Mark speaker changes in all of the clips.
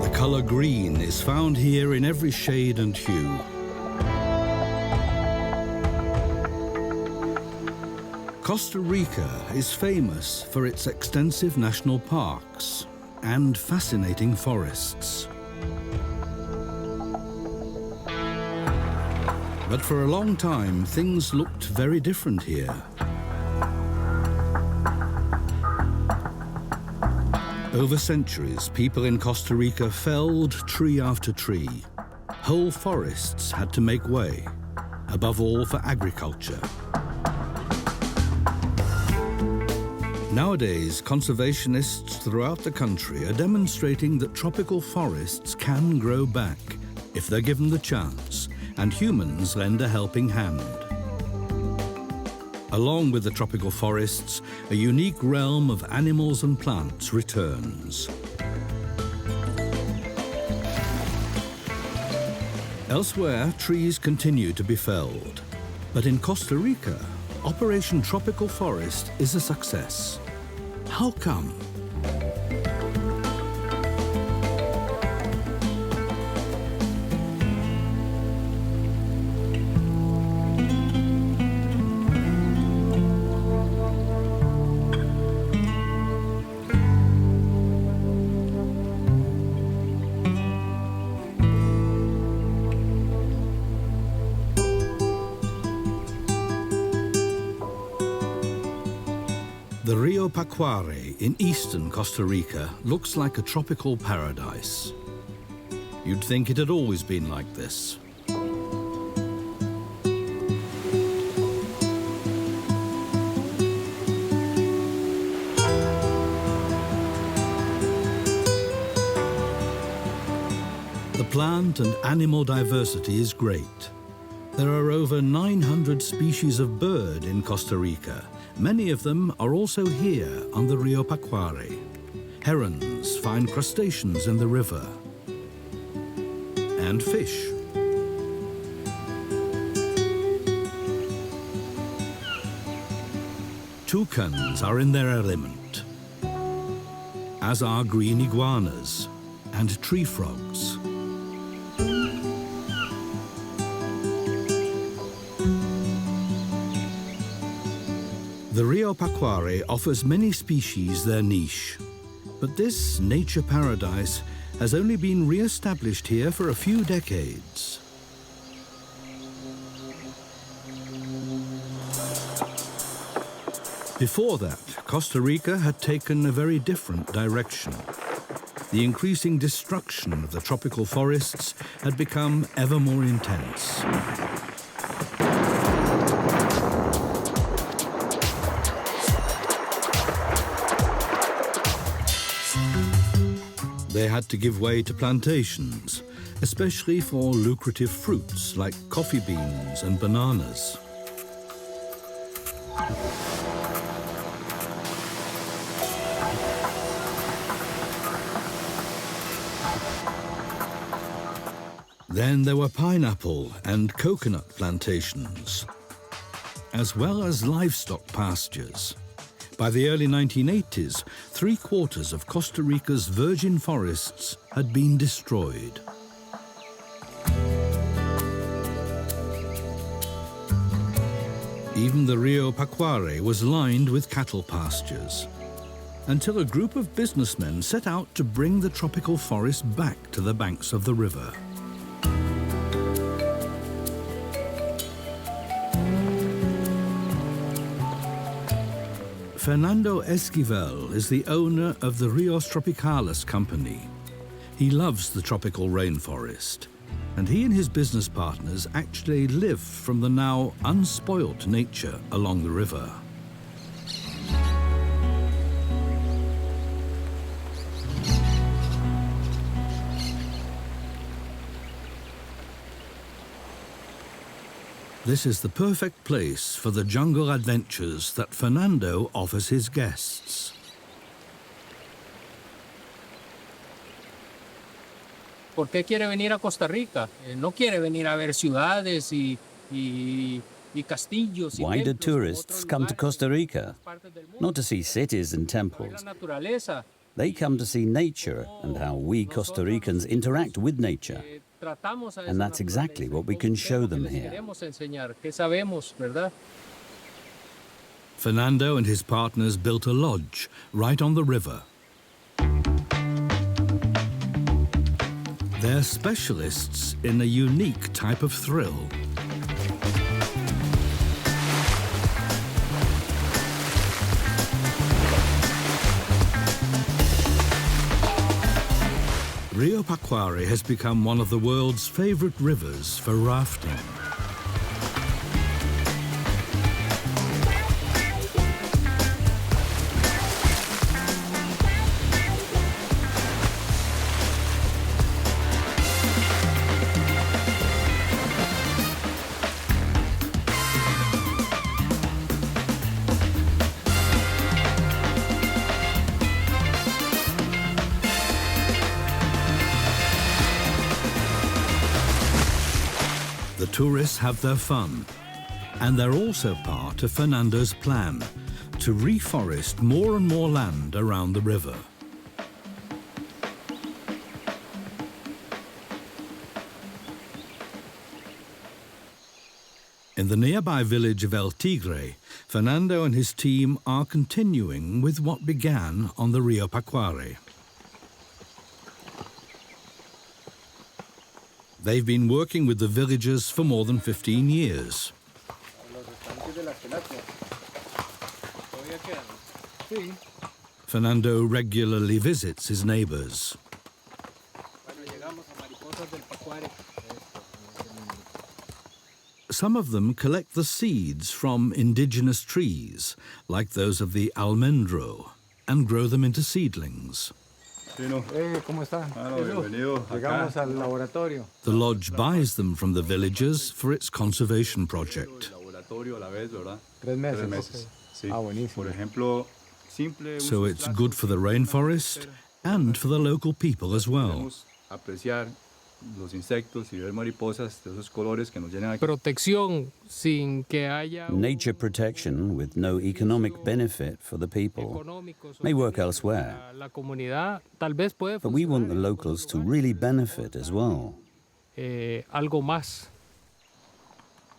Speaker 1: The color green is found here in every shade and hue. Costa Rica is famous for its extensive national parks and fascinating forests. But for a long time, things looked very different here. Over centuries, people in Costa Rica felled tree after tree. Whole forests had to make way, above all for agriculture. Nowadays, conservationists throughout the country are demonstrating that tropical forests can grow back if they're given the chance and humans lend a helping hand. Along with the tropical forests, a unique realm of animals and plants returns. Elsewhere, trees continue to be felled. But in Costa Rica, Operation Tropical Forest is a success. How come? The Rio Pacuare in eastern Costa Rica looks like a tropical paradise. You'd think it had always been like this. The plant and animal diversity is great. There are over 900 species of bird in Costa Rica. Many of them are also here on the Rio Pacuare. Herons find crustaceans in the river. And fish. Toucans are in their element, as are green iguanas and tree frogs. The Rio Pacuare offers many species their niche, but this nature paradise has only been re-established here for a few decades. Before that, Costa Rica had taken a very different direction. The increasing destruction of the tropical forests had become ever more intense. They had to give way to plantations, especially for lucrative fruits like coffee beans and bananas. Then there were pineapple and coconut plantations, as well as livestock pastures. By the early 1980s, 3/4 of Costa Rica's virgin forests had been destroyed. Even the Rio Pacuare was lined with cattle pastures, until a group of businessmen set out to bring the tropical forest back to the banks of the river. Fernando Esquivel is the owner of the Rios Tropicales company. He loves the tropical rainforest, and he and his business partners actually live from the now unspoilt nature along the river. This is the perfect place for the jungle adventures that Fernando offers his guests.
Speaker 2: ¿Por qué quiere venir a Costa Rica? No quiere venir a ver ciudades y castillos.
Speaker 3: Why do tourists come to Costa Rica? Not to see cities and temples, They come to see nature and how we Costa Ricans interact with nature. And that's exactly what we can show them here.
Speaker 1: Fernando and his partners built a lodge right on the river. They're specialists in a unique type of thrill. Rio Pacuare has become one of the world's favorite rivers for rafting. The tourists have their fun, and they're also part of Fernando's plan to reforest more and more land around the river. In the nearby village of El Tigre, Fernando and his team are continuing with what began on the Rio Pacuare. They've been working with the villagers for more than 15 years. Fernando regularly visits his neighbors. Some of them collect the seeds from indigenous trees, like those of the almendro, and grow them into seedlings.
Speaker 4: ¿Cómo está? Llegamos al laboratorio.
Speaker 1: The lodge buys them from the villagers for its conservation project.
Speaker 4: 3 meses. Buenísimo.
Speaker 1: So it's good for the rainforest and for the local people as well.
Speaker 2: Protección sin que haya
Speaker 3: Nature protection with no economic benefit for the people may work elsewhere,
Speaker 2: la comunidad tal vez puede
Speaker 3: but we want the locals to really benefit as well.
Speaker 2: algo más.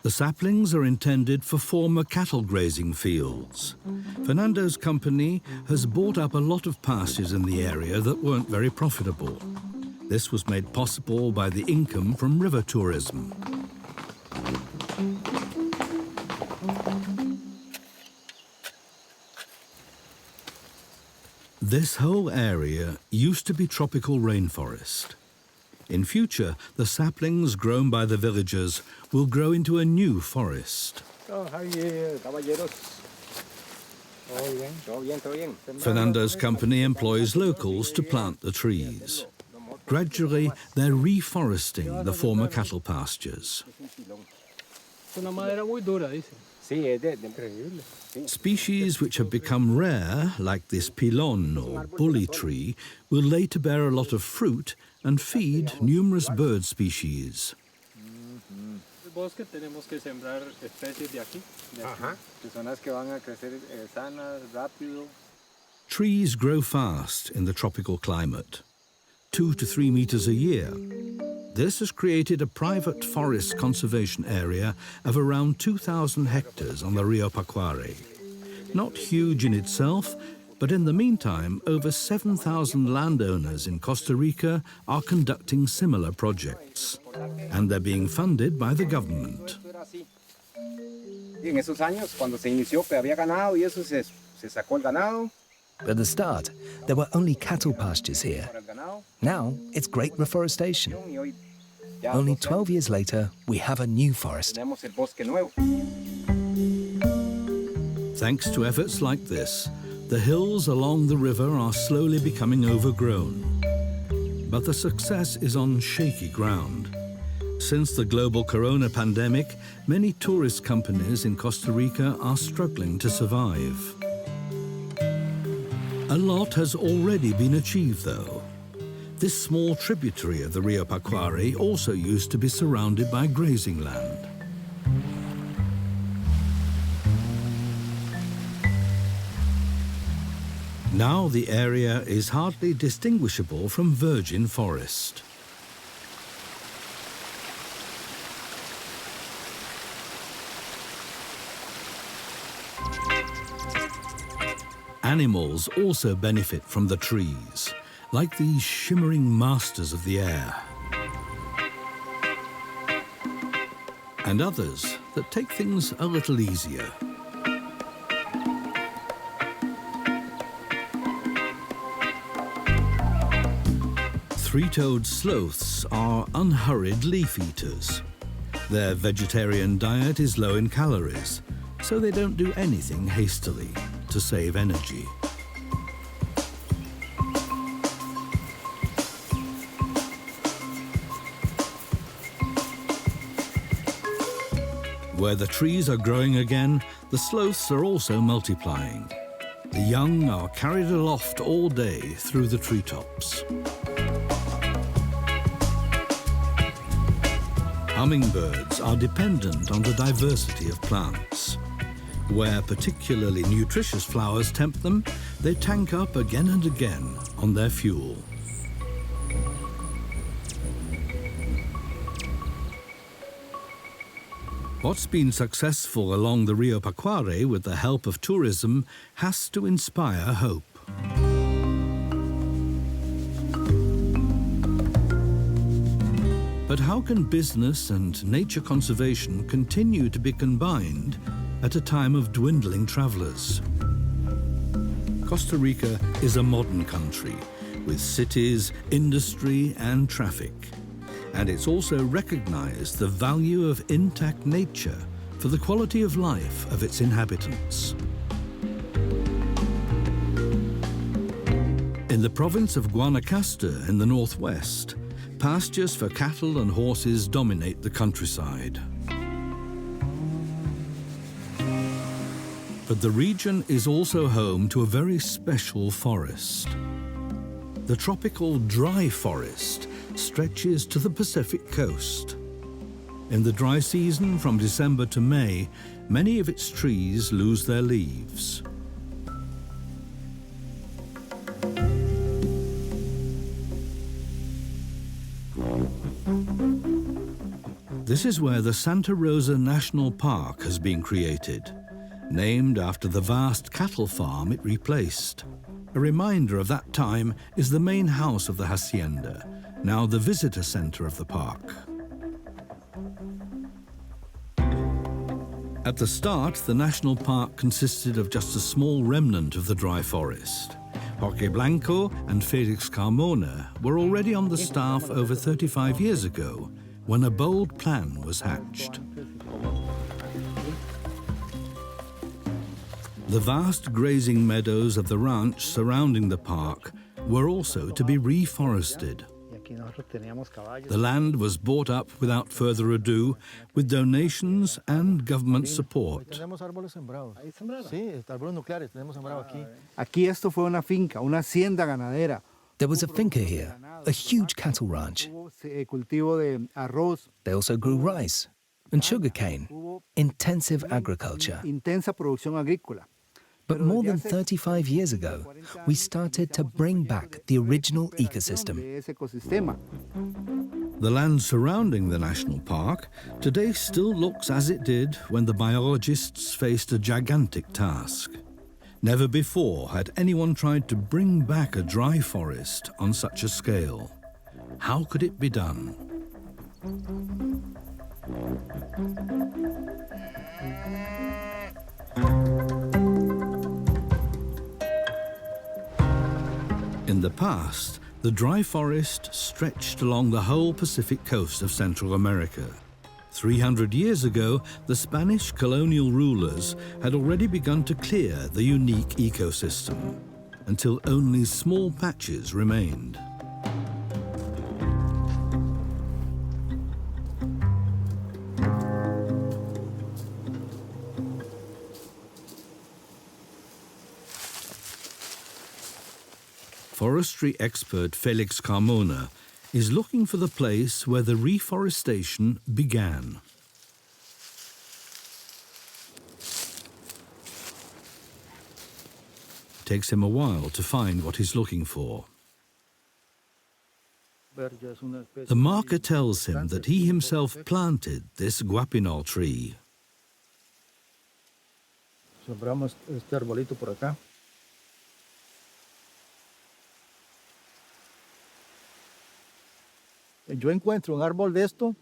Speaker 1: The saplings are intended for former cattle grazing fields. Fernando's company has bought up a lot of pastures in the area that weren't very profitable. This was made possible by the income from river tourism. This whole area used to be tropical rainforest. In future, the saplings grown by the villagers will grow into a new forest. Fernando's company employs locals to plant the trees. Gradually, they're reforesting the former cattle pastures. Species which have become rare, like this pilon or bully tree, will later bear a lot of fruit and feed numerous bird species. Trees grow fast in the tropical climate, 2 to 3 meters a year. This has created a private forest conservation area of around 2,000 hectares on the Rio Pacuare. Not huge in itself, but in the meantime, over 7,000 landowners in Costa Rica are conducting similar projects, and they're being funded by the government.
Speaker 5: En esos años, cuando se inició, pues había ganado y eso se sacó el ganado.
Speaker 6: At the start, there were only cattle pastures here. Now, it's great reforestation. Only 12 years later, we have a new forest.
Speaker 1: Thanks to efforts like this, the hills along the river are slowly becoming overgrown. But the success is on shaky ground. Since the global corona pandemic, many tourist companies in Costa Rica are struggling to survive. A lot has already been achieved, though. This small tributary of the Rio Pacuare also used to be surrounded by grazing land. Now the area is hardly distinguishable from virgin forest. Animals also benefit from the trees, like these shimmering masters of the air. And others that take things a little easier. Three-toed sloths are unhurried leaf eaters. Their vegetarian diet is low in calories, so they don't do anything hastily to save energy. Where the trees are growing again, the sloths are also multiplying. The young are carried aloft all day through the treetops. Hummingbirds are dependent on the diversity of plants. Where particularly nutritious flowers tempt them, they tank up again and again on their fuel. What's been successful along the Rio Pacuare with the help of tourism has to inspire hope. But how can business and nature conservation continue to be combined at a time of dwindling travelers? Costa Rica is a modern country with cities, industry and traffic. And it's also recognized the value of intact nature for the quality of life of its inhabitants. In the province of Guanacaste in the northwest, pastures for cattle and horses dominate the countryside. But the region is also home to a very special forest. The tropical dry forest stretches to the Pacific coast. In the dry season from December to May, many of its trees lose their leaves. This is where the Santa Rosa National Park has been created, named after the vast cattle farm it replaced. A reminder of that time is the main house of the hacienda, now the visitor center of the park. At the start, the national park consisted of just a small remnant of the dry forest. Jorge Blanco and Felix Carmona were already on the staff over 35 years ago, when a bold plan was hatched. The vast grazing meadows of the ranch surrounding the park were also to be reforested. The land was bought up without further ado, with donations and government support.
Speaker 6: There was a finca here, a huge cattle ranch. They also grew rice and sugarcane, intensive agriculture. But more than 35 years ago, we started to bring back the original ecosystem.
Speaker 1: The land surrounding the national park today still looks as it did when the biologists faced a gigantic task. Never before had anyone tried to bring back a dry forest on such a scale. How could it be done? In the past, the dry forest stretched along the whole Pacific coast of Central America. 300 years ago, the Spanish colonial rulers had already begun to clear the unique ecosystem, until only small patches remained. Forestry expert Felix Carmona is looking for the place where the reforestation began. takes him a while to find what he's looking for. The marker tells him that he himself planted this guapinol tree.
Speaker 7: Sembramos este arbolito por acá. Yo encuentro un árbol de esto,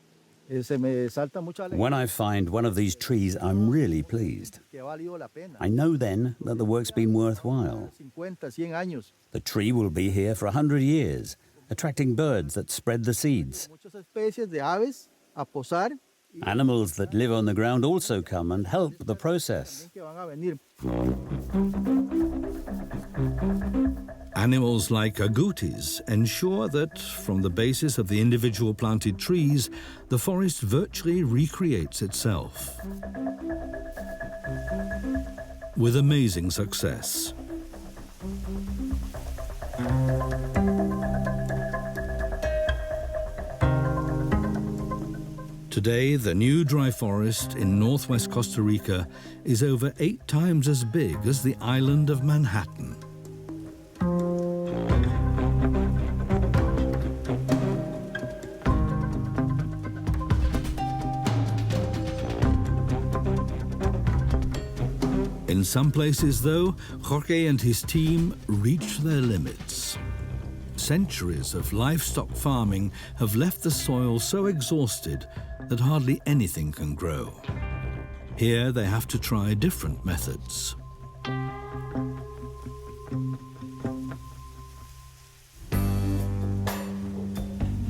Speaker 7: se me salta mucha alegría.
Speaker 3: When I find one of these trees, I'm really pleased.
Speaker 7: Que ha valido la pena.
Speaker 3: I know then that the work's been worthwhile.
Speaker 7: 50, 100 años.
Speaker 3: The tree will be here for 100 years, attracting birds that spread the seeds.
Speaker 7: Muchas especies de aves a posar.
Speaker 3: Animals that live on the ground also come and help the process.
Speaker 7: Que van a venir.
Speaker 1: Animals like agoutis ensure that, from the basis of the individual planted trees, the forest virtually recreates itself. With amazing success. Today, the new dry forest in northwest Costa Rica is over 8 times as big as the island of Manhattan. In some places, though, Jorge and his team reach their limits. Centuries of livestock farming have left the soil so exhausted that hardly anything can grow. Here they have to try different methods.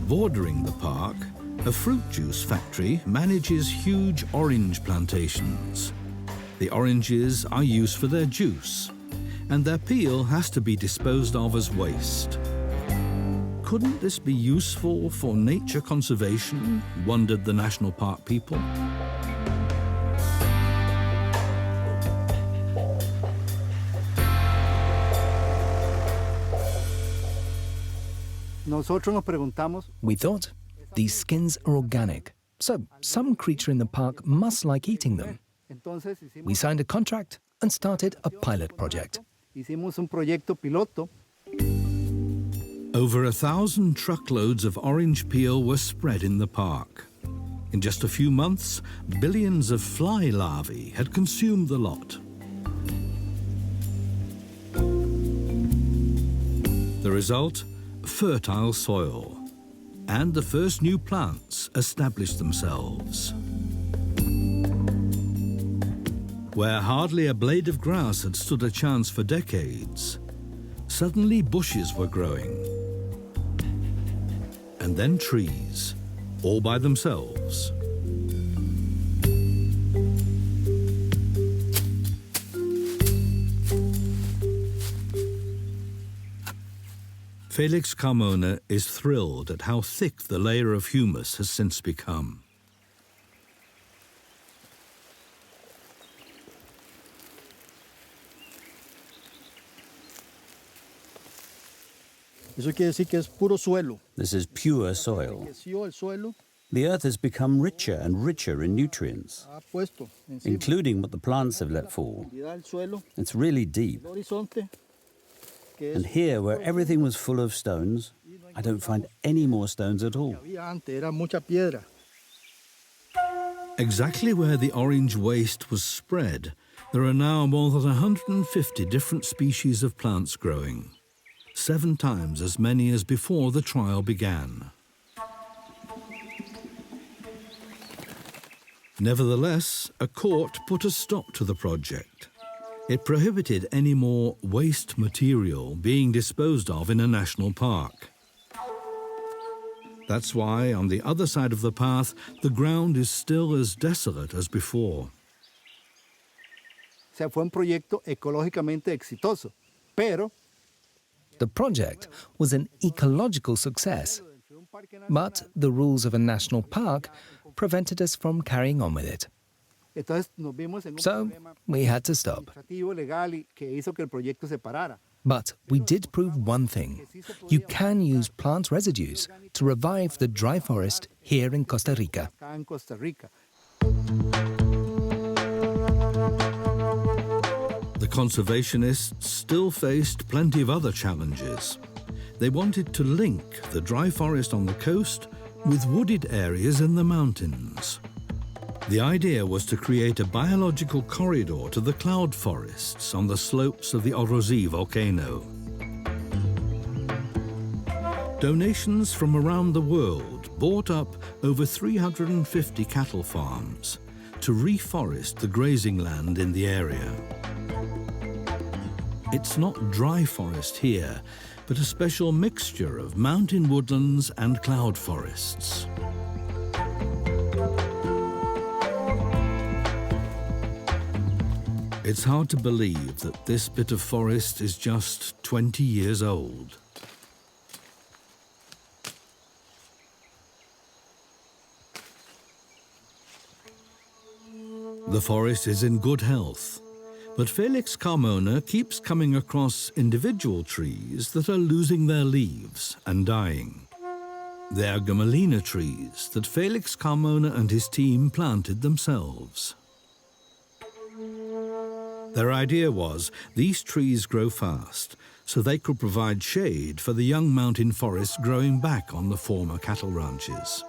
Speaker 1: Bordering the park, a fruit juice factory manages huge orange plantations. The oranges are used for their juice, and their peel has to be disposed of as waste. Couldn't this be useful for nature conservation, wondered the national park people?
Speaker 7: Nosotros nos preguntamos.
Speaker 6: We thought, these skins are organic, so some creature in the park must like eating them.
Speaker 7: Entonces
Speaker 6: We signed a contract and started a pilot project.
Speaker 7: Hicimos un proyecto piloto.
Speaker 1: Over 1,000 truckloads of orange peel were spread in the park. In just a few months, billions of fly larvae had consumed the lot. The result? Fertile soil. And the first new plants established themselves. Where hardly a blade of grass had stood a chance for decades, suddenly bushes were growing. And then trees, all by themselves. Felix Carmona is thrilled at how thick the layer of humus has since become.
Speaker 7: Eso quiere decir que es puro suelo.
Speaker 3: This is pure soil.
Speaker 7: Creció el suelo,
Speaker 3: The earth has become richer and richer in nutrients,
Speaker 7: ha puesto encima
Speaker 3: including what the plants have let fall.
Speaker 7: profundidad del suelo,
Speaker 3: It's really deep.
Speaker 7: el horizonte, que
Speaker 3: And
Speaker 7: es
Speaker 3: here, where everything was full of stones, I don't find any more stones at all.
Speaker 7: que había antes, era mucha piedra.
Speaker 1: Exactly where the orange waste was spread, there are now more than 150 different species of plants growing, 7 times as many as before the trial began. Nevertheless, a court put a stop to the project. It prohibited any more waste material being disposed of in a national park. That's why, on the other side of the path, the ground is still as desolate as before.
Speaker 7: O sea, fue un proyecto ecológicamente exitoso, pero
Speaker 6: The project was an ecological success, but the rules of a national park prevented us from carrying on with it.
Speaker 7: entonces nos vimos en un
Speaker 6: So
Speaker 7: problema
Speaker 6: we had to stop.
Speaker 7: administrativo legal y que hizo que el proyecto se parara.
Speaker 6: But we did prove one thing. You can use plant residues to revive the dry forest here in Costa Rica.
Speaker 7: Acá en Costa Rica.
Speaker 1: The conservationists still faced plenty of other challenges. They wanted to link the dry forest on the coast with wooded areas in the mountains. The idea was to create a biological corridor to the cloud forests on the slopes of the Orosi volcano. Donations from around the world bought up over 350 cattle farms to reforest the grazing land in the area. It's not dry forest here, but a special mixture of mountain woodlands and cloud forests. It's hard to believe that this bit of forest is just 20 years old. The forest is in good health, but Felix Carmona keeps coming across individual trees that are losing their leaves and dying. They are Gamelina trees that Felix Carmona and his team planted themselves. Their idea was these trees grow fast, so they could provide shade for the young mountain forests growing back on the former cattle ranches.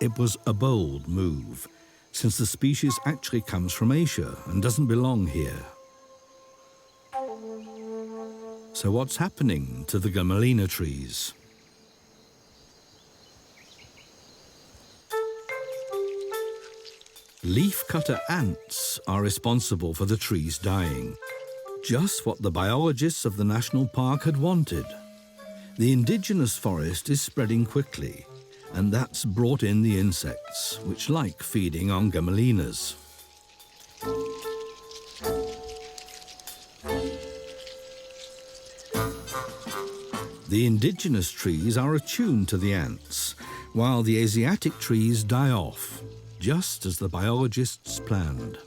Speaker 1: It was a bold move, since the species actually comes from Asia and doesn't belong here. So what's happening to the Gamelina trees? Leafcutter ants are responsible for the trees dying. Just what the biologists of the national park had wanted. The indigenous forest is spreading quickly, and that's brought in the insects, which like feeding on Gamelinas. The indigenous trees are attuned to the ants, while the Asiatic trees die off, just as the biologists planned.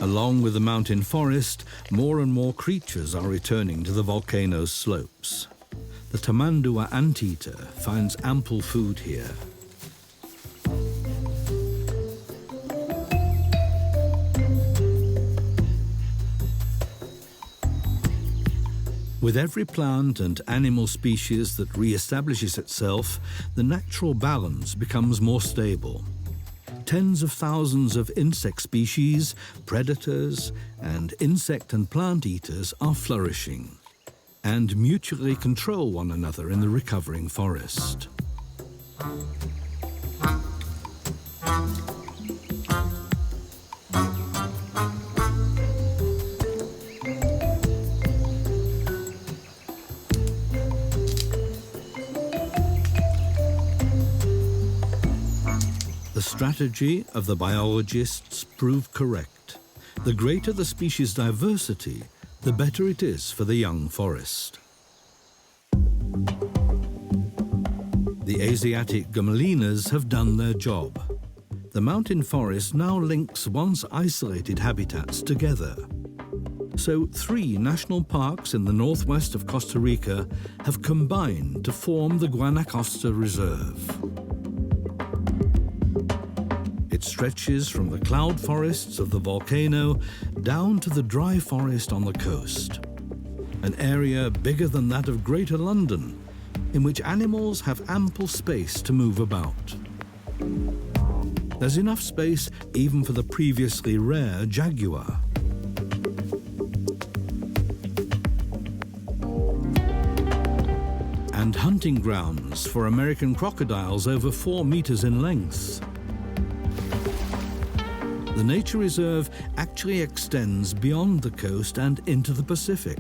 Speaker 1: Along with the mountain forest, more and more creatures are returning to the volcano's slopes. The tamandua anteater finds ample food here. With every plant and animal species that re-establishes itself, the natural balance becomes more stable. Tens of thousands of insect species, predators, and insect and plant eaters are flourishing and mutually control one another in the recovering forest. The strategy of the biologists proved correct. The greater the species diversity, the better it is for the young forest. The Asiatic Gamelinas have done their job. The mountain forest now links once isolated habitats together. So 3 national parks in the northwest of Costa Rica have combined to form the Guanacosta Reserve. It stretches from the cloud forests of the volcano down to the dry forest on the coast, an area bigger than that of Greater London, in which animals have ample space to move about. There's enough space even for the previously rare jaguar. And hunting grounds for American crocodiles over 4 meters in length. The nature reserve actually extends beyond the coast and into the Pacific.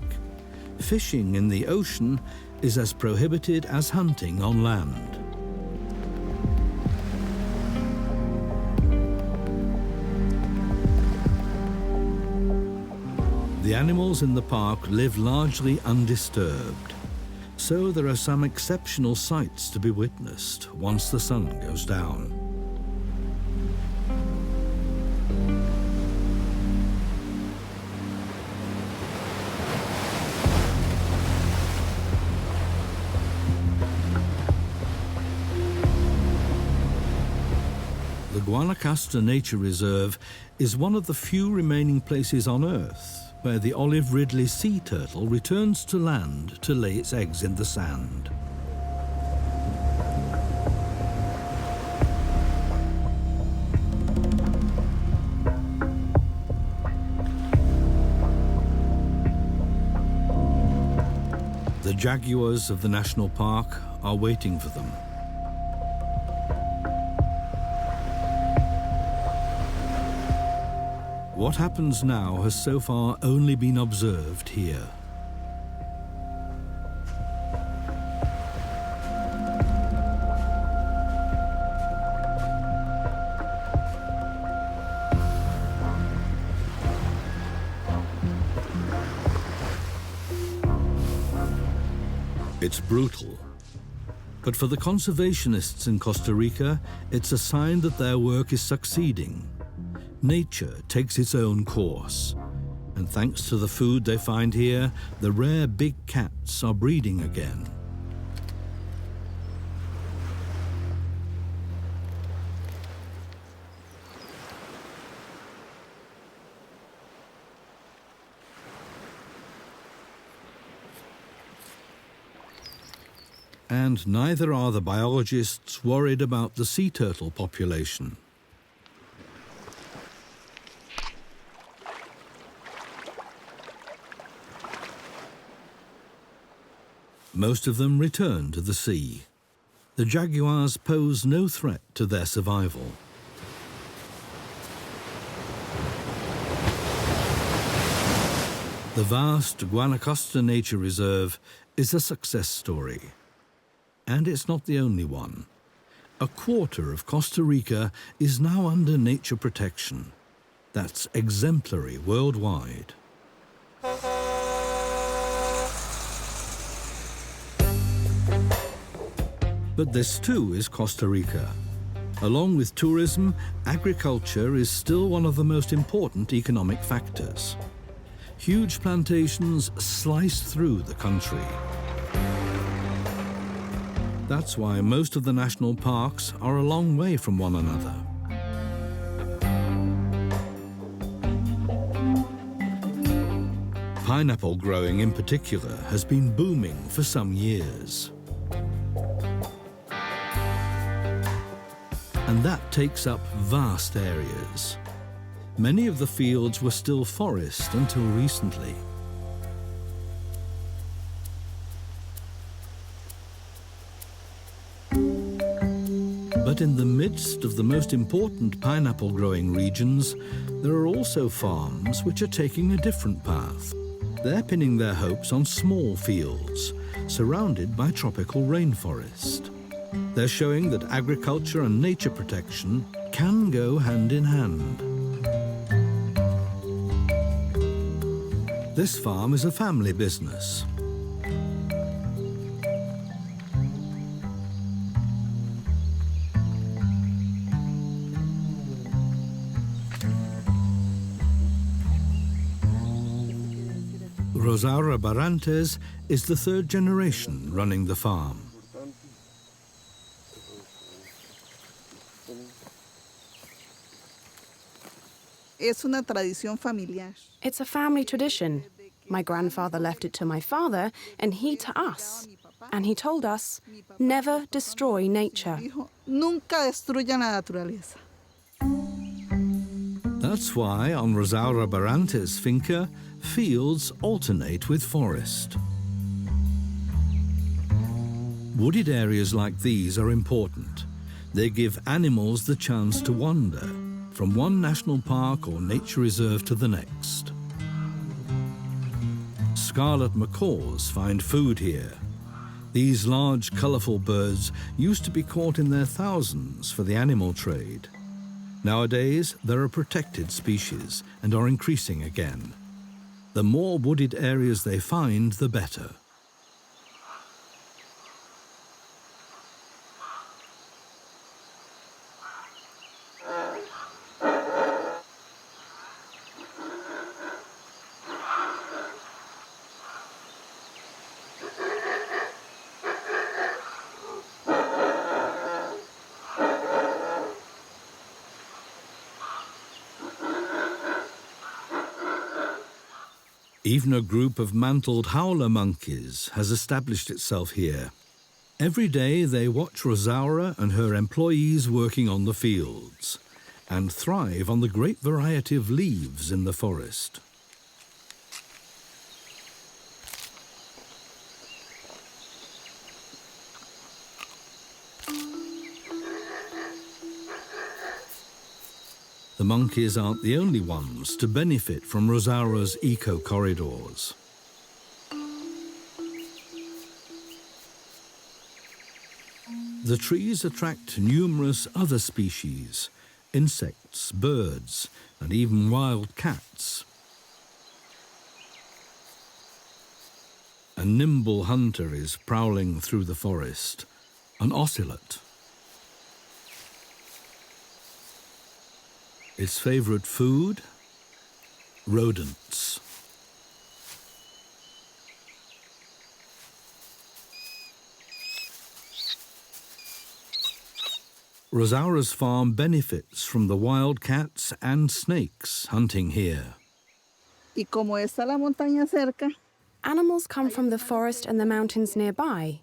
Speaker 1: Fishing in the ocean is as prohibited as hunting on land. The animals in the park live largely undisturbed, so there are some exceptional sights to be witnessed once the sun goes down. Guanacaste Nature Reserve is one of the few remaining places on Earth where the olive ridley sea turtle returns to land to lay its eggs in the sand. The jaguars of the national park are waiting for them. What happens now has so far only been observed here. It's brutal. But for the conservationists in Costa Rica, it's a sign that their work is succeeding. Nature takes its own course. And thanks to the food they find here, the rare big cats are breeding again. And neither are the biologists worried about the sea turtle population. Most of them return to the sea. The jaguars pose no threat to their survival. The vast Guanacaste Nature Reserve is a success story. And it's not the only one. A quarter of Costa Rica is now under nature protection. That's exemplary worldwide. But this too is Costa Rica. Along with tourism, agriculture is still one of the most important economic factors. Huge plantations slice through the country. That's why most of the national parks are a long way from one another. Pineapple growing in particular has been booming for some years. And that takes up vast areas. Many of the fields were still forest until recently. But in the midst of the most important pineapple growing regions, there are also farms which are taking a different path. They're pinning their hopes on small fields, surrounded by tropical rainforest. They're showing that agriculture and nature protection can go hand in hand. This farm is a family business. Rosaura Barrantes is the third generation running the farm.
Speaker 8: Es una tradición familiar.
Speaker 9: It's a family tradition. My grandfather left it to my father and he to us. And he told us, never destroy nature.
Speaker 8: Dijo, nunca destruyan la naturaleza.
Speaker 1: That's why on Rosaura Barrantes' finca, fields alternate with forest. Wooded areas like these are important. They give animals the chance to wander from one national park or nature reserve to the next. Scarlet macaws find food here. These large, colourful birds used to be caught in their thousands for the animal trade. Nowadays, they're a protected species and are increasing again. The more wooded areas they find, the better. Even a group of mantled howler monkeys has established itself here. Every day they watch Rosaura and her employees working on the fields and thrive on the great variety of leaves in the forest. The monkeys aren't the only ones to benefit from Rosaura's eco-corridors. The trees attract numerous other species, insects, birds, and even wild cats. A nimble hunter is prowling through the forest, an ocelot. Its favorite food? Rodents. Rosaura's farm benefits from the wild cats and snakes hunting here.
Speaker 8: Y como está la montaña cerca,
Speaker 9: Animals come from the forest and the mountains nearby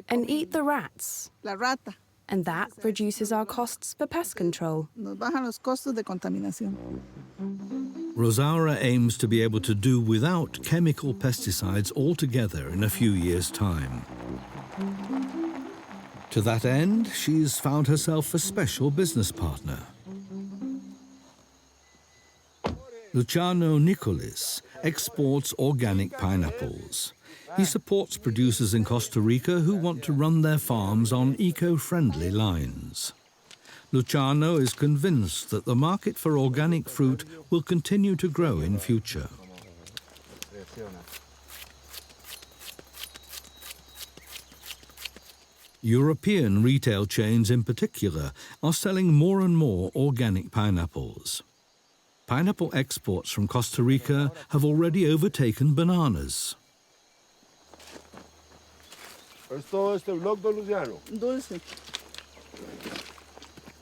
Speaker 9: and eat the rats.
Speaker 8: la rata,
Speaker 9: And that reduces our costs for pest control.
Speaker 8: nos bajan los costos de contaminación.
Speaker 1: Rosaura aims to be able to do without chemical pesticides altogether in a few years' time. To that end, she's found herself a special business partner. Luciano Nicolis exports organic pineapples. He supports producers in Costa Rica who want to run their farms on eco-friendly lines. Luciano is convinced that the market for organic fruit will continue to grow in future. European retail chains in particular are selling more and more organic pineapples. Pineapple exports from Costa Rica have already overtaken bananas.
Speaker 7: ¿Es todo este blog, don Luciano?
Speaker 8: Dulce.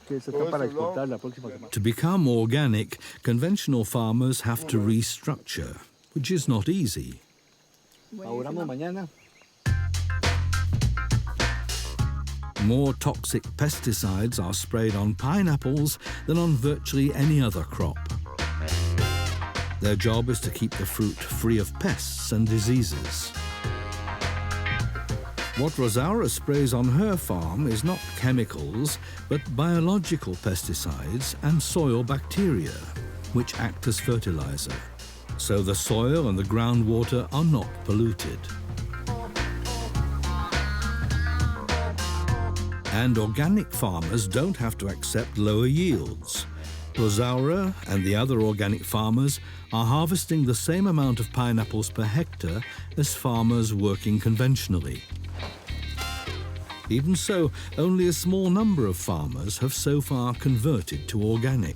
Speaker 7: Que se está para exportar la próxima semana.
Speaker 1: To become organic, conventional farmers have to restructure, which is not easy.
Speaker 7: Laboramos mañana.
Speaker 1: More toxic pesticides are sprayed on pineapples than on virtually any other crop. Their job is to keep the fruit free of pests and diseases. What Rosaura sprays on her farm is not chemicals, but biological pesticides and soil bacteria, which act as fertilizer. So the soil and the groundwater are not polluted. And organic farmers don't have to accept lower yields. Rosaura and the other organic farmers are harvesting the same amount of pineapples per hectare as farmers working conventionally. Even so, only a small number of farmers have so far converted to organic.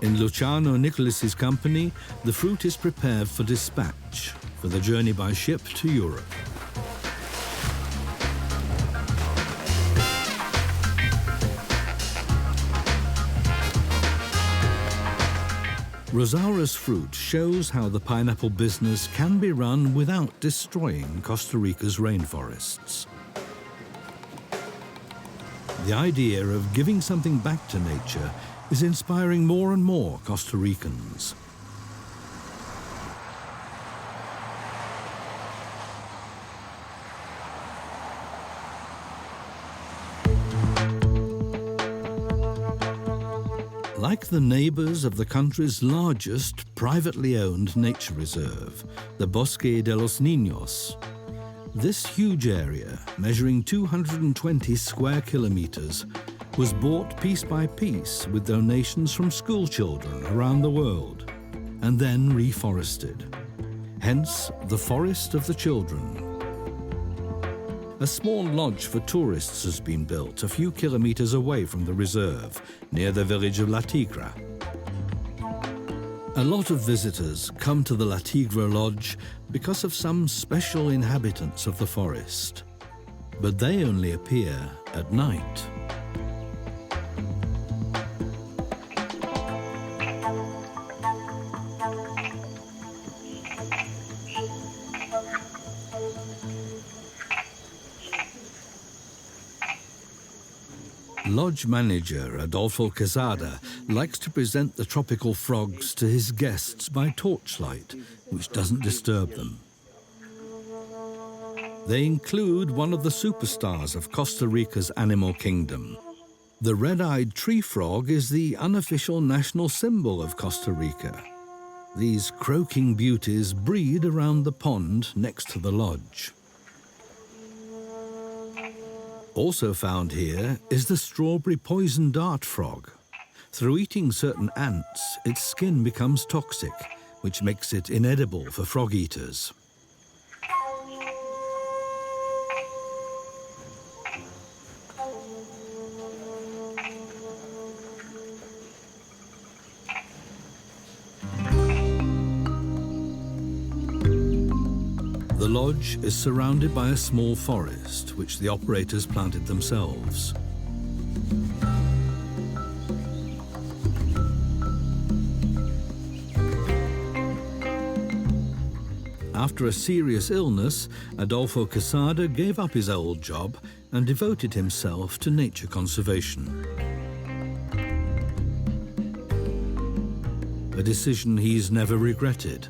Speaker 1: In Luciano Nicolis's company, the fruit is prepared for dispatch, for the journey by ship to Europe. Rosaura's fruit shows how the pineapple business can be run without destroying Costa Rica's rainforests. The idea of giving something back to nature is inspiring more and more Costa Ricans. Like the neighbors of the country's largest privately owned nature reserve, the Bosque de los Niños, this huge area, measuring 220 square kilometers, was bought piece by piece with donations from school children around the world, and then reforested. Hence, the Forest of the Children. A small lodge for tourists has been built a few kilometers away from the reserve, near the village of La Tigra. A lot of visitors come to the La Tigre Lodge because of some special inhabitants of the forest. But they only appear at night. Lodge manager Adolfo Quesada likes to present the tropical frogs to his guests by torchlight, which doesn't disturb them. They include one of the superstars of Costa Rica's animal kingdom. The red-eyed tree frog is the unofficial national symbol of Costa Rica. These croaking beauties breed around the pond next to the lodge. Also found here is the strawberry poison dart frog. Through eating certain ants, its skin becomes toxic, which makes it inedible for frog eaters. The lodge is surrounded by a small forest, which the operators planted themselves. After a serious illness, Adolfo Quesada gave up his old job and devoted himself to nature conservation. A decision he's never regretted.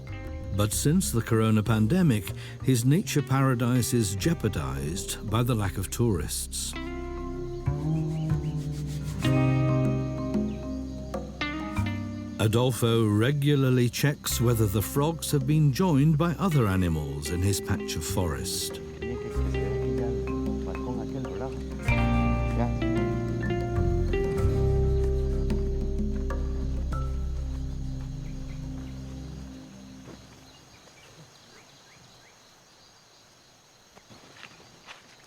Speaker 1: But since the corona pandemic, his nature paradise is jeopardized by the lack of tourists. Adolfo regularly checks whether the frogs have been joined by other animals in his patch of forest.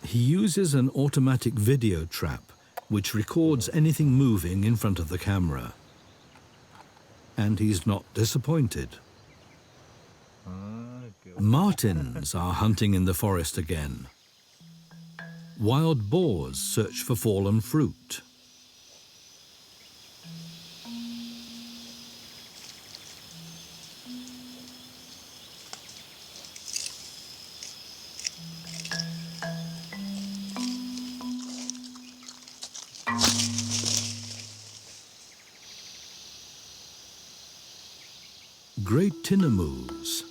Speaker 1: He uses an automatic video trap, which records anything moving in front of the camera. And he's not disappointed. Martins are hunting in the forest again. Wild boars search for fallen fruit. Great tinamous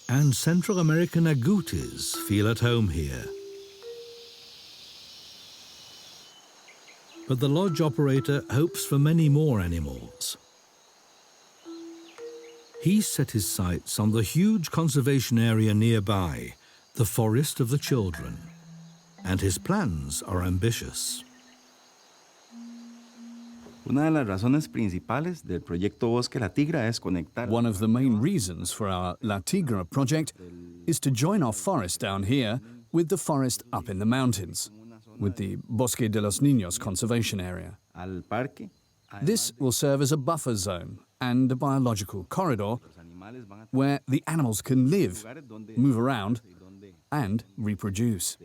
Speaker 1: and Central American agoutis feel at home here. But the lodge operator hopes for many more animals. He's set his sights on the huge conservation area nearby, the Forest of the Children, and his plans are ambitious.
Speaker 10: One of the main reasons for our La Tigre project is to join our forest down here with the forest up in the mountains, with the Bosque de los Niños conservation area. This will serve as a buffer zone and a biological corridor where the animals can live, move around, and reproduce.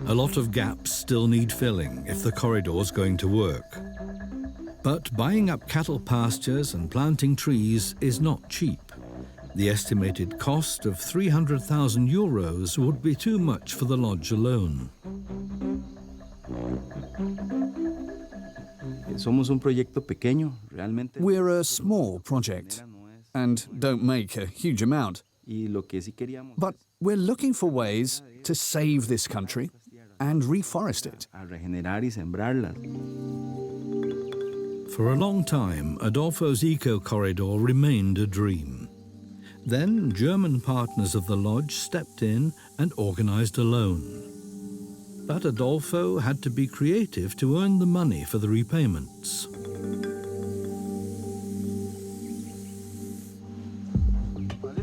Speaker 1: A lot of gaps still need filling if the corridor's going to work. But buying up cattle pastures and planting trees is not cheap. The estimated cost of 300,000 euros would be too much for the lodge alone.
Speaker 10: We're a small project and don't make a huge amount. But we're looking for ways to save this country and reforest it.
Speaker 1: For a long time, Adolfo's eco-corridor remained a dream. Then German partners of the lodge stepped in and organized a loan. But Adolfo had to be creative to earn the money for the repayments.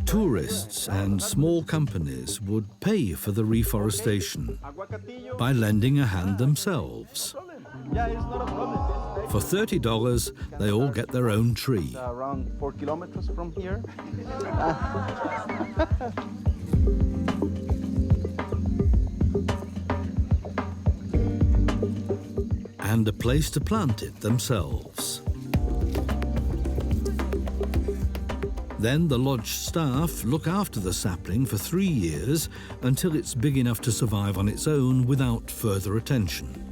Speaker 1: Tourists and small companies would pay for the reforestation by lending a hand themselves. For $30, they all get their own tree.
Speaker 7: Around 4 kilometers from here.
Speaker 1: And a place to plant it themselves. Then the lodge staff look after the sapling for 3 years until it's big enough to survive on its own without further attention.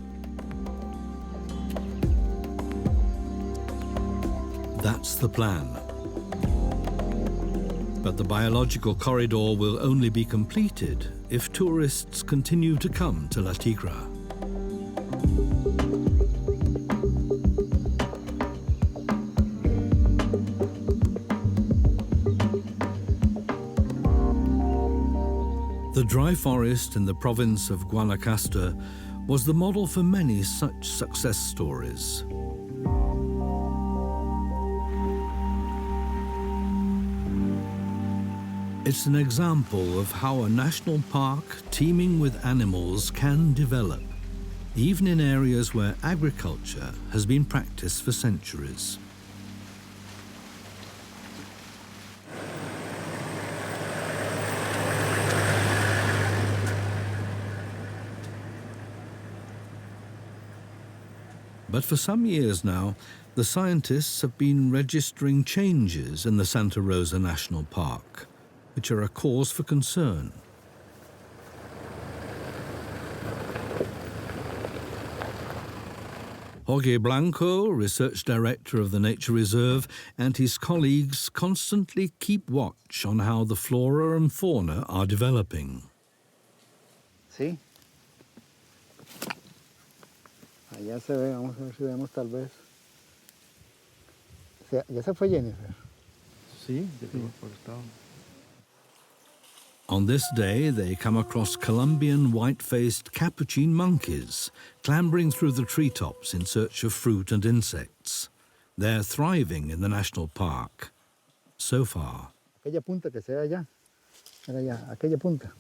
Speaker 1: That's the plan. But the biological corridor will only be completed if tourists continue to come to La Tigra. The dry forest in the province of Guanacaste was the model for many such success stories. It's an example of how a national park teeming with animals can develop, even in areas where agriculture has been practiced for centuries. But for some years now, the scientists have been registering changes in the Santa Rosa National Park, which are a cause for concern. Jorge Blanco, research director of the Nature Reserve, and his colleagues constantly keep watch on how the flora and fauna are developing.
Speaker 7: Sí. Allá se ve, vamos a ver si vemos tal vez. Ya se fue Jennifer. Sí, ya se fue.
Speaker 1: On this day, they come across Colombian white-faced capuchin monkeys clambering through the treetops in search of fruit and insects. They're thriving in the national park. So far.
Speaker 7: Aquella punta que se ve allá. Era allá, aquella punta.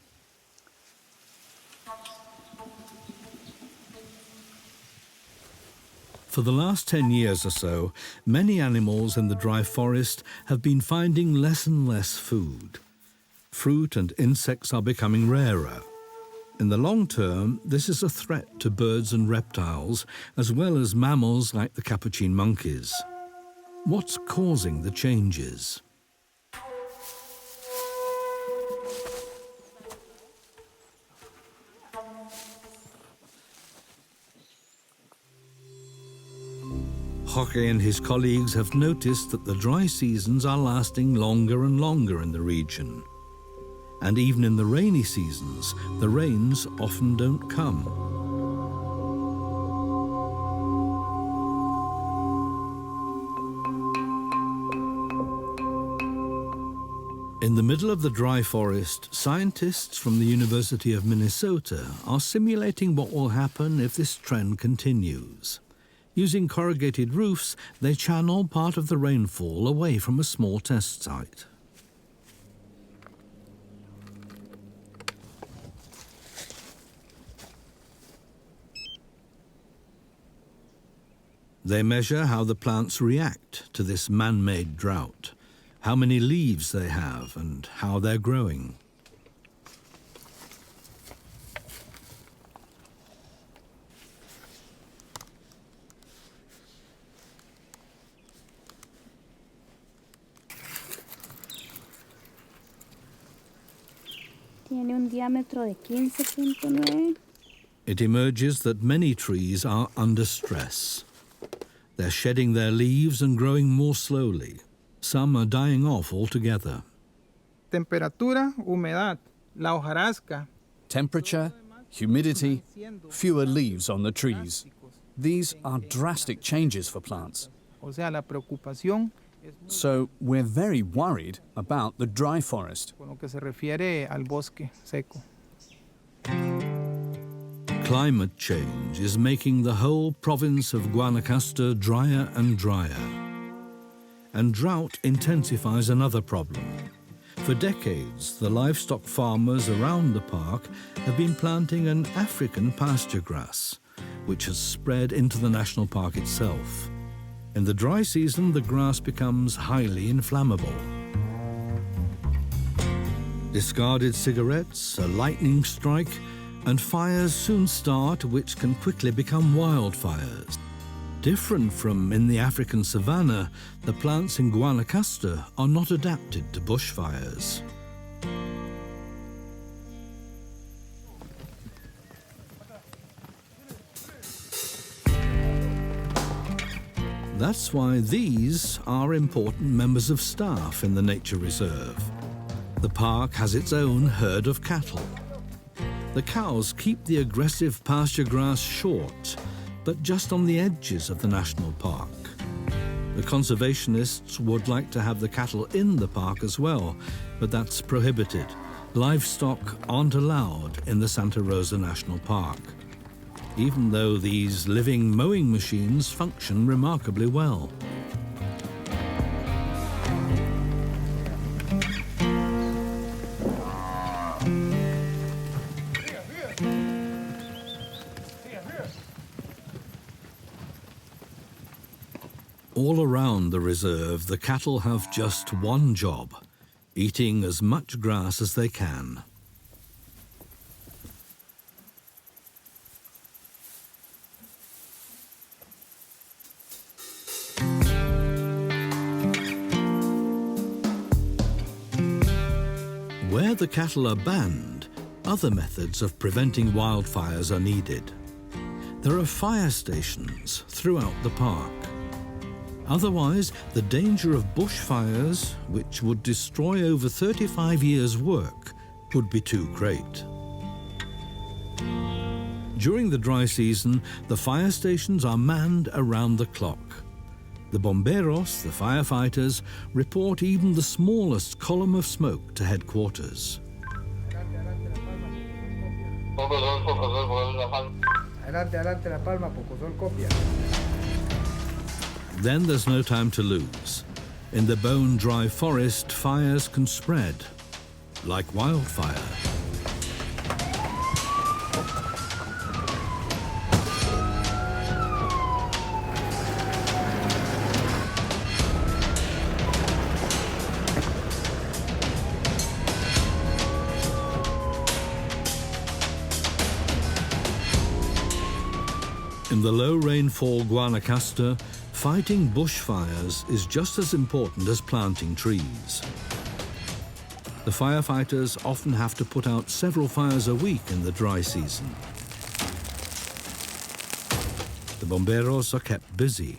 Speaker 1: For the last 10 years or so, many animals in the dry forest have been finding less and less food. Fruit and insects are becoming rarer. In the long term, this is a threat to birds and reptiles, as well as mammals like the capuchin monkeys. What's causing the changes? Jorge and his colleagues have noticed that the dry seasons are lasting longer and longer in the region. And even in the rainy seasons, the rains often don't come. In the middle of the dry forest, scientists from the University of Minnesota are simulating what will happen if this trend continues. Using corrugated roofs, they channel part of the rainfall away from a small test site. They measure how the plants react to this man-made drought, how many leaves they have, and how they're growing.
Speaker 11: Tiene un diámetro de 15.9.
Speaker 1: It emerges that many trees are under stress. They're shedding their leaves and growing more slowly. Some are dying off altogether.
Speaker 12: Temperatura, humedad, la hojarasca.
Speaker 10: Temperature, humidity, fewer leaves on the trees. These are drastic changes for plants.
Speaker 12: O sea, la preocupación.
Speaker 10: So we're very worried about the dry forest.
Speaker 12: Con lo que se refiere al bosque seco.
Speaker 1: Climate change is making the whole province of Guanacaste drier and drier. And drought intensifies another problem. For decades, the livestock farmers around the park have been planting an African pasture grass, which has spread into the national park itself. In the dry season, the grass becomes highly inflammable. Discarded cigarettes, a lightning strike, and fires soon start which can quickly become wildfires. Different from in the African savanna, the plants in Guanacaste are not adapted to bushfires. That's why these are important members of staff in the nature reserve. The park has its own herd of cattle. The cows keep the aggressive pasture grass short, but just on the edges of the national park. The conservationists would like to have the cattle in the park as well, but that's prohibited. Livestock aren't allowed in the Santa Rosa National Park, even though these living mowing machines function remarkably well. All around the reserve, the cattle have just one job: eating as much grass as they can. Where the cattle are banned, other methods of preventing wildfires are needed. There are fire stations throughout the park. Otherwise, the danger of bushfires, which would destroy over 35 years' work, would be too great. During the dry season, the fire stations are manned around the clock. The bomberos, the firefighters, report even the smallest column of smoke to headquarters. Then there's no time to lose. In the bone-dry forest, fires can spread like wildfire. In the low-rainfall Guanacaste, fighting bushfires is just as important as planting trees. The firefighters often have to put out several fires a week in the dry season. The bomberos are kept busy.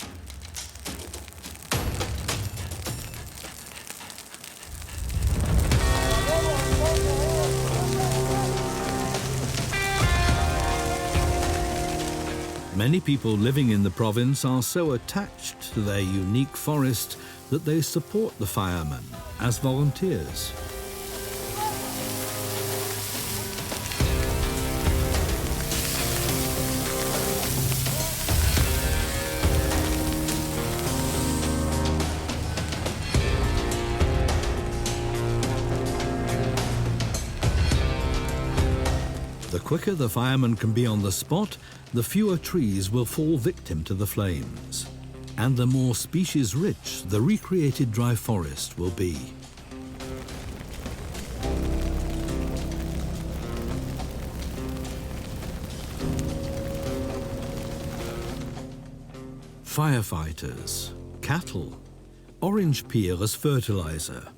Speaker 1: Many people living in the province are so attached to their unique forest that they support the firemen as volunteers. The quicker the fireman can be on the spot, the fewer trees will fall victim to the flames, and the more species-rich the recreated dry forest will be. Firefighters, cattle, orange peel as fertilizer.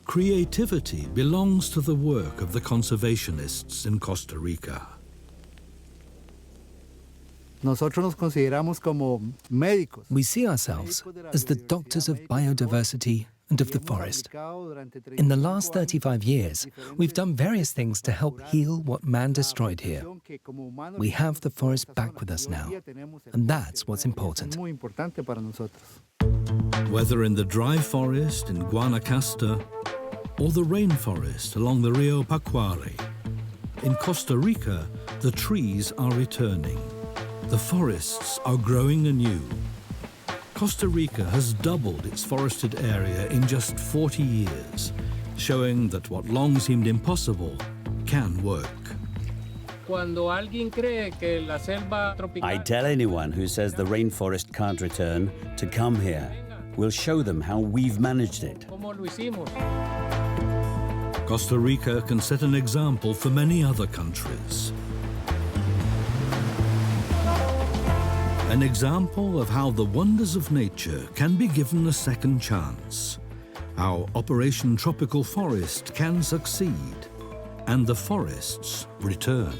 Speaker 1: Creativity belongs to the work of the conservationists in Costa Rica.
Speaker 6: We see ourselves as the doctors of biodiversity and of the forest. In the last 35 years, we've done various things to help heal what man destroyed here. We have the forest back with us now, and that's what's important.
Speaker 1: Whether in the dry forest in Guanacaste or the rainforest along the Rio Pacuare, in Costa Rica, the trees are returning. The forests are growing anew. Costa Rica has doubled its forested area in just 40 years, showing that what long seemed impossible can work.
Speaker 3: I tell anyone who says the rainforest can't return to come here. We'll show them how we've managed it.
Speaker 1: Costa Rica can set an example for many other countries. An example of how the wonders of nature can be given a second chance, how Operation Tropical Forest can succeed, and the forests return.